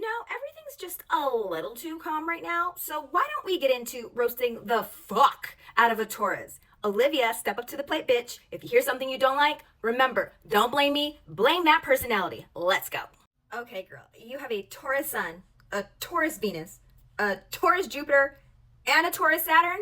Everything's just a little too calm right now, so why don't we get into roasting the fuck out of a Taurus? Olivia, step up to the plate, bitch. If you hear something you don't like, remember, don't blame me, blame that personality. Let's go. Okay, girl, you have a Taurus Sun, a Taurus Venus, a Taurus Jupiter, and a Taurus Saturn?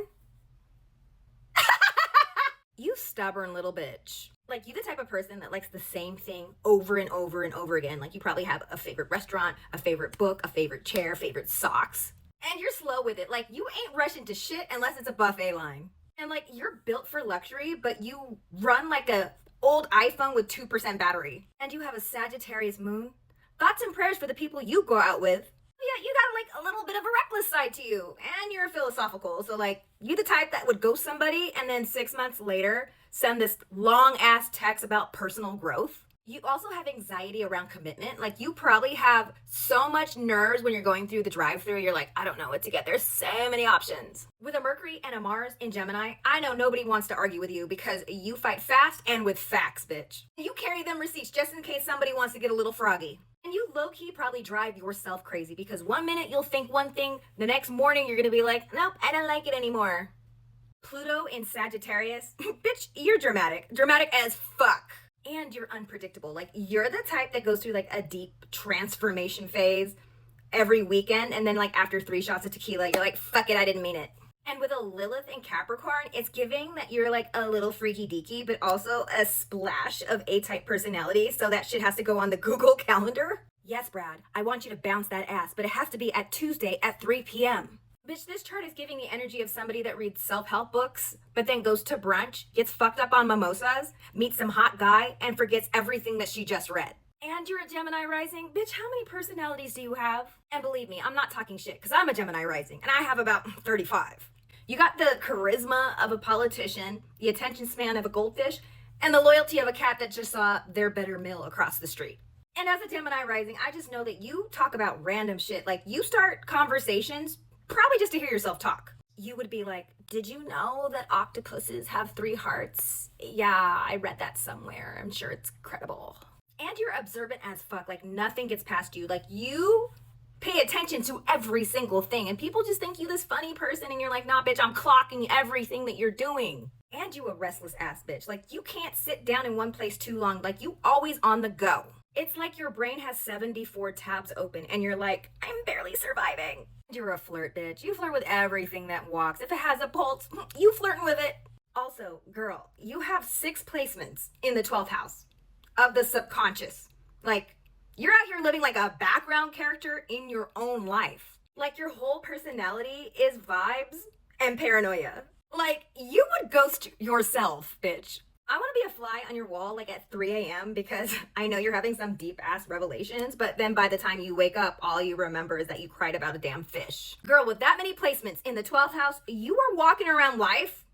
You stubborn little bitch. Like, you the type of person that likes the same thing over and over and over again. Like, you probably have a favorite restaurant, a favorite book, a favorite chair, favorite socks. And you're slow with it. Like, you ain't rushing to shit unless it's a buffet line. And like, you're built for luxury, but you run like a old iPhone with 2% battery. And you have a Sagittarius moon. Thoughts and prayers for the people you go out with. Yeah, you got like a little bit of a reckless side to you, and you're philosophical. So like, you the type that would ghost somebody and then 6 months later send this long ass text about personal growth. You also have anxiety around commitment. Like, you probably have so much nerves when you're going through the drive-thru. You're like, I don't know what to get. There's so many options. With a Mercury and a Mars in Gemini, I know nobody wants to argue with you because you fight fast and with facts, bitch. You carry them receipts just in case somebody wants to get a little froggy. And you low-key probably drive yourself crazy because one minute you'll think one thing, the next morning you're gonna be like, nope, I don't like it anymore. Pluto in Sagittarius, bitch, you're dramatic. Dramatic as fuck. And you're unpredictable. Like, you're the type that goes through like a deep transformation phase every weekend, and then like after 3 shots of tequila, you're like, fuck it, I didn't mean it. And with a Lilith in Capricorn, it's giving that you're like a little freaky deaky, but also a splash of A-type personality. So that shit has to go on the Google Calendar. Yes, Brad, I want you to bounce that ass, but it has to be at Tuesday at 3 p.m. Bitch, this chart is giving the energy of somebody that reads self-help books, but then goes to brunch, gets fucked up on mimosas, meets some hot guy, and forgets everything that she just read. And you're a Gemini rising? Bitch, how many personalities do you have? And believe me, I'm not talking shit, because I'm a Gemini rising, and I have about 35. You got the charisma of a politician, the attention span of a goldfish, and the loyalty of a cat that just saw their better meal across the street. And as a Gemini rising, I just know that you talk about random shit. Like, you start conversations probably just to hear yourself talk. You would be like, did you know that octopuses have 3 hearts? Yeah, I read that somewhere. I'm sure it's credible. And you're observant as fuck. Like, nothing gets past you. Like, you pay attention to every single thing, and people just think you this funny person, and you're like, nah, bitch, I'm clocking everything that you're doing. And you a restless ass bitch. Like, you can't sit down in one place too long. Like, you always on the go. It's like your brain has 74 tabs open, and you're like, I'm barely surviving. You're a flirt, bitch. You flirt with everything that walks. If it has a pulse, you flirting with it. Also, girl, you have 6 placements in the 12th house of the subconscious. Like, you're out here living like a background character in your own life. Like, your whole personality is vibes and paranoia. Like, you would ghost yourself, bitch. I want to be a fly on your wall like at 3 a.m. because I know you're having some deep ass revelations, but then by the time you wake up, all you remember is that you cried about a damn fish. Girl, with that many placements in the 12th house, you are walking around life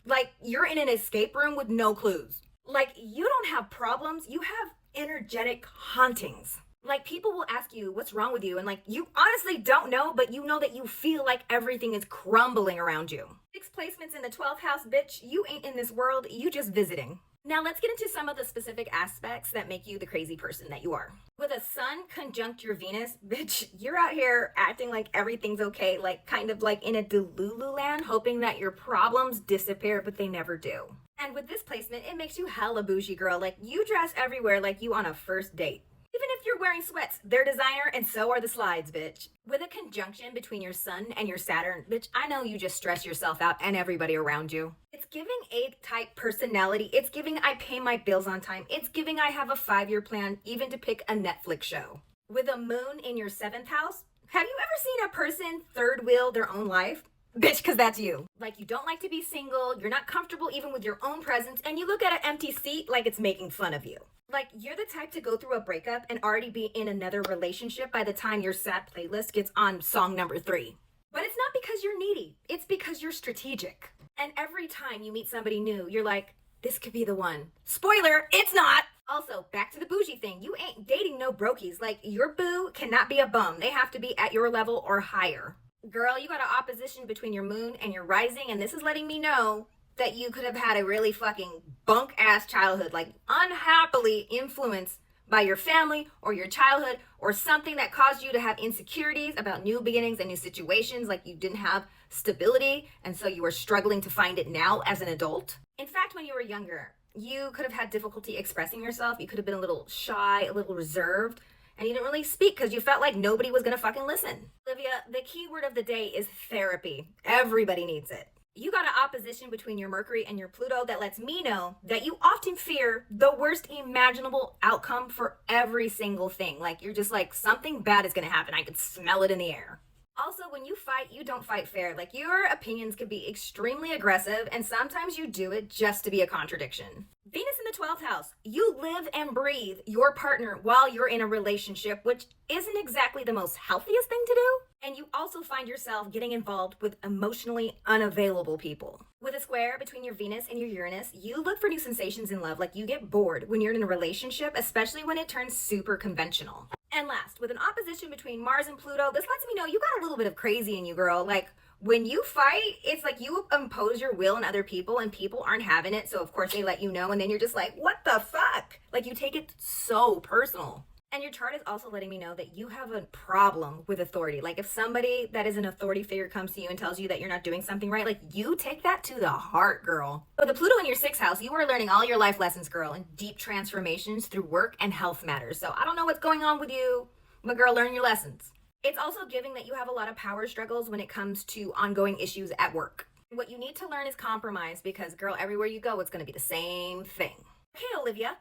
like you're in an escape room with no clues. Like, you don't have problems, you have energetic hauntings. Like, people will ask you what's wrong with you, and like, you honestly don't know, but you know that you feel like everything is crumbling around you. 6 placements in the 12th house, bitch. You ain't in this world, you just visiting. Now let's get into some of the specific aspects that make you the crazy person that you are. With a sun conjunct your Venus, bitch, you're out here acting like everything's okay, like kind of like in a Delulu land, hoping that your problems disappear, but they never do. And with this placement, it makes you hella bougie, girl. Like, you dress everywhere like you on a first date. Even if you're wearing sweats, they're designer, and so are the slides, bitch. With a conjunction between your sun and your Saturn, bitch, I know you just stress yourself out and everybody around you. It's giving A-type personality. It's giving I pay my bills on time. It's giving I have a 5-year plan, even to pick a Netflix show. With a moon in your 7th house, have you ever seen a person third wheel their own life? Bitch, because that's you. Like, you don't like to be single, you're not comfortable even with your own presence, and you look at an empty seat like it's making fun of you. Like, you're the type to go through a breakup and already be in another relationship by the time your sad playlist gets on song number 3. But it's not because you're needy, it's because you're strategic. And every time you meet somebody new, you're like, this could be the one. Spoiler, it's not! Also, back to the bougie thing, you ain't dating no brokies. Like, your boo cannot be a bum. They have to be at your level or higher. Girl, you got an opposition between your moon and your rising, and this is letting me know that you could have had a really fucking bunk-ass childhood, like unhappily influenced by your family or your childhood or something that caused you to have insecurities about new beginnings and new situations, like you didn't have stability and so you were struggling to find it now as an adult. In fact, when you were younger, you could have had difficulty expressing yourself. You could have been a little shy, a little reserved, and you didn't really speak because you felt like nobody was going to fucking listen. Olivia, the key word of the day is therapy. Everybody needs it. You got an opposition between your Mercury and your Pluto that lets me know that you often fear the worst imaginable outcome for every single thing. Like you're just like, something bad is going to happen. I can smell it in the air. Also, when you fight, you don't fight fair. Like your opinions can be extremely aggressive and sometimes you do it just to be a contradiction. Venus in the 12th house, you live and breathe your partner while you're in a relationship, which isn't exactly the most healthiest thing to do. And you also find yourself getting involved with emotionally unavailable people. With a square between your Venus and your Uranus, you look for new sensations in love. Like you get bored when you're in a relationship, especially when it turns super conventional. And last, with an opposition between Mars and Pluto, this lets me know you got a little bit of crazy in you, girl. Like when you fight, it's like you impose your will on other people and people aren't having it. So of course they let you know and then you're just like, what the fuck? Like you take it so personal. And your chart is also letting me know that you have a problem with authority. Like if somebody that is an authority figure comes to you and tells you that you're not doing something right, like you take that to the heart, girl. With the Pluto in your 6th house, you are learning all your life lessons, girl, and deep transformations through work and health matters. So I don't know what's going on with you, but girl, learn your lessons. It's also giving that you have a lot of power struggles when it comes to ongoing issues at work. What you need to learn is compromise because, girl, everywhere you go, it's going to be the same thing. Okay, Olivia.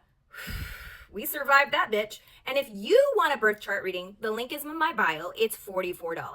We survived that bitch. And if you want a birth chart reading, the link is in my bio. It's $44.